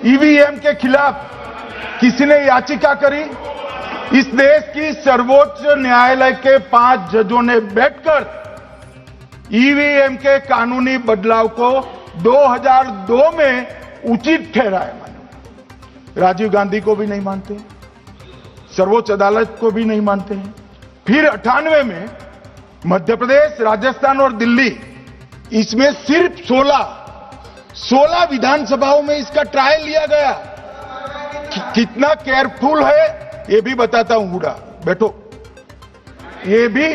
EVM के खिलाफ किसी ने याचिका करी? इस देश की सर्वोच्च न्यायालय के 5 जजों ने बैठकर ईवीएम के कानूनी बदलाव को 2002 में उचित ठहराया। राजीव गांधी को भी नहीं मानते, सर्वोच्च अदालत को भी नहीं मानते हैं। फिर 98 में मध्य प्रदेश, राजस्थान और दिल्ली, इसमें सिर्फ 16 विधानसभाओं में इसका ट्रायल लिया गया। कितना केयरफुल है ये भी बताता हूं। हुडा बैठो, ये भी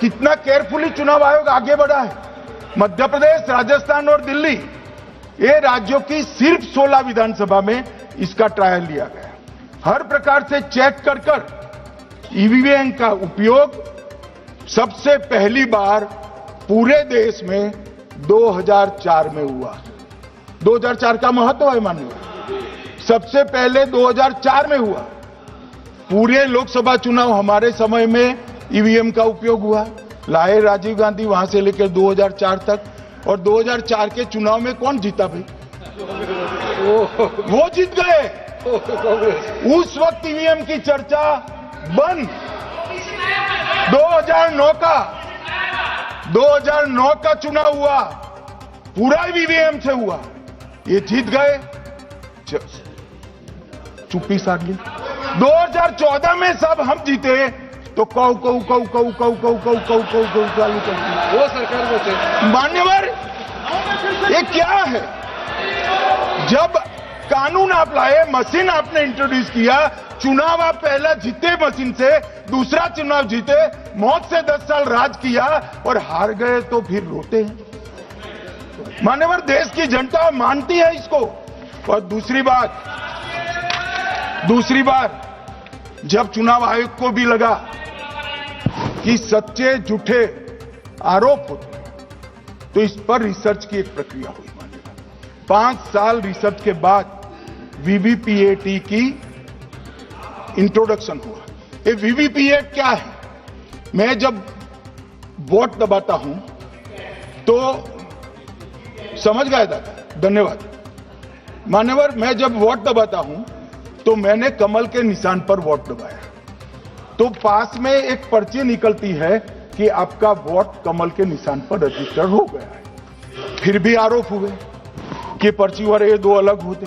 कितना केयरफुली चुनाव आयोग आगे बढ़ा है। मध्य प्रदेश, राजस्थान और दिल्ली, ये राज्यों की सिर्फ 16 विधानसभा में इसका ट्रायल लिया गया। हर प्रकार से चेक कर ईवीएम का उपयोग सबसे पहली बार पूरे देश में 2004 में हुआ। 2004 का महत्व है माननीय, सबसे पहले 2004 में हुआ। पूरे लोकसभा चुनाव हमारे समय में ईवीएम का उपयोग हुआ। लाए राजीव गांधी, वहां से लेकर 2004 तक। और 2004 के चुनाव में कौन जीता भाई? वो जीत गए। उस वक्त ईवीएम की चर्चा बंद। 2009 का चुनाव हुआ, पूरा ईवीएम से हुआ, ये जीत गए। चुप्पी साध ली। 2014 में सब हम जीते तो कौ चालू कर दी वो सरकार को थे। मान्यवर, ये क्या है? जब कानून आप लाए, मशीन आपने इंट्रोड्यूस किया, चुनाव आप पहला जीते मशीन से, दूसरा चुनाव जीते, मौत से 10 साल राज किया और हार गए तो फिर रोते हैं। मान्यवर, देश की जनता मानती है इसको। और दूसरी बात, जब चुनाव आयोग को भी लगा कि सच्चे झूठे आरोप होते तो इस पर रिसर्च की एक प्रक्रिया हुई। 5 साल रिसर्च के बाद वीवीपीएटी की इंट्रोडक्शन हुआ। ये वीवीपीएटी क्या है? मैं जब वोट दबाता हूं तो समझ गए दादा, धन्यवाद मान्यवर। मैं जब वोट दबाता हूं तो मैंने कमल के निशान पर वोट दबाया, तो पास में एक पर्ची निकलती है कि आपका वोट कमल के निशान पर रजिस्टर हो गया है। फिर भी आरोप हुए कि पर्ची और ये 2 अलग होते।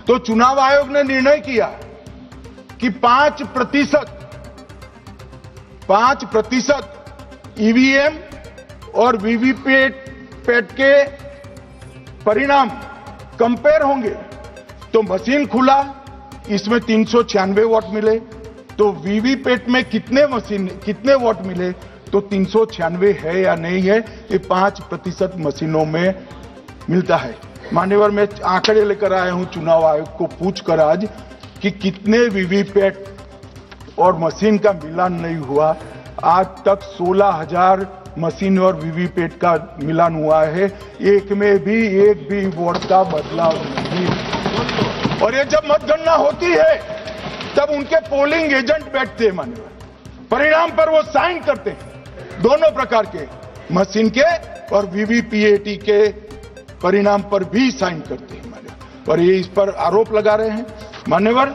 तो चुनाव आयोग ने निर्णय किया कि 5% ईवीएम और वीवीपैट के परिणाम कंपेयर होंगे। तो मशीन खुला, इसमें 396 वोट मिले। तो वीवीपैट में कितने वोट मिले? तो 396 है या नहीं है, ये 5% मशीनों में मिलता है। मान्यवर, मैं आंकड़े लेकर आया हूं चुनाव आयोग को पूछकर आज कि कितने वीवीपैट और मशीन का मिलान नहीं हुआ। आज तक 16,000 मशीन और वीवीपैट का मिलान हुआ है, एक भी वोट का बदलाव नहीं। और ये जब मतगणना होती है तब उनके पोलिंग एजेंट बैठते हैं मान्यवर, परिणाम पर वो साइन करते हैं, दोनों प्रकार के, मशीन के और वीवीपीएटी के परिणाम पर भी साइन करते हैं मान्यवर। और ये इस पर आरोप लगा रहे हैं मान्यवर।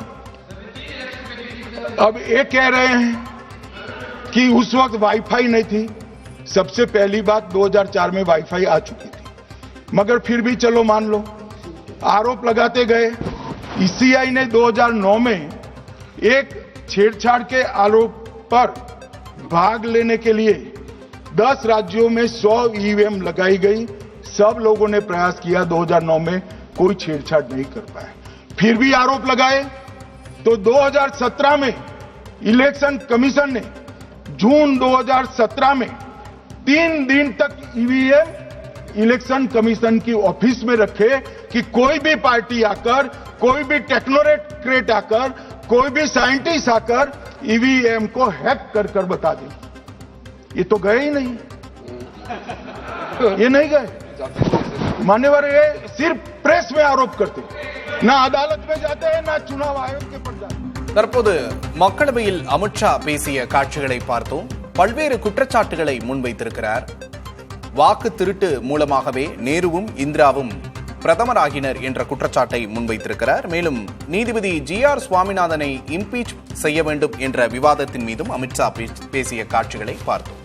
अब ये कह रहे हैं कि उस वक्त वाईफाई नहीं थी। सबसे पहली बात, 2004 में वाईफाई आ चुकी थी, मगर फिर भी चलो मान लो, आरोप लगाते गए। ईसीआई ने 2009 में एक छेड़छाड़ के आरोप पर भाग लेने के लिए 10 राज्यों में 100 ईवीएम लगाई गई। सब लोगों ने प्रयास किया, 2009 में कोई छेड़छाड़ नहीं कर पाया। फिर भी आरोप लगाए तो 2017 में इलेक्शन कमीशन ने जून 2017 में 3 दिन तक ईवीएम इलेक्शन कमीशन की ऑफिस में रखे कि कोई भी पार्टी आकर, कोई भी टेक्नोक्रेट आकर, कोई भी साइंटिस्ट आकर ईवीएम को हैक कर बता दे। ये तो गए ही नहीं, ये नहीं गए मान्यवर। ये सिर्फ प्रेस में आरोप करते, ना अदालत में जाते हैं, ना चुनाव आयोग के पर जाते हैं। தற்போது மக்களவையில் அமித்ஷா பேசிய காட்சிகளை பார்த்தோம். பல்வேறு குற்றச்சாட்டுகளை முன்வைத்திருக்கிறார். வாக்கு திருட்டு மூலமாகவே நேருவும் இந்திராவும் பிரதமராகினர் என்ற குற்றச்சாட்டை முன்வைத்திருக்கிறார். மேலும் நீதிபதி GR சுவாமிநாதனை இம்பீச் செய்ய வேண்டும் என்ற விவாதத்தின் மீதும் அமித்ஷா பேசிய காட்சிகளை பார்த்தோம்.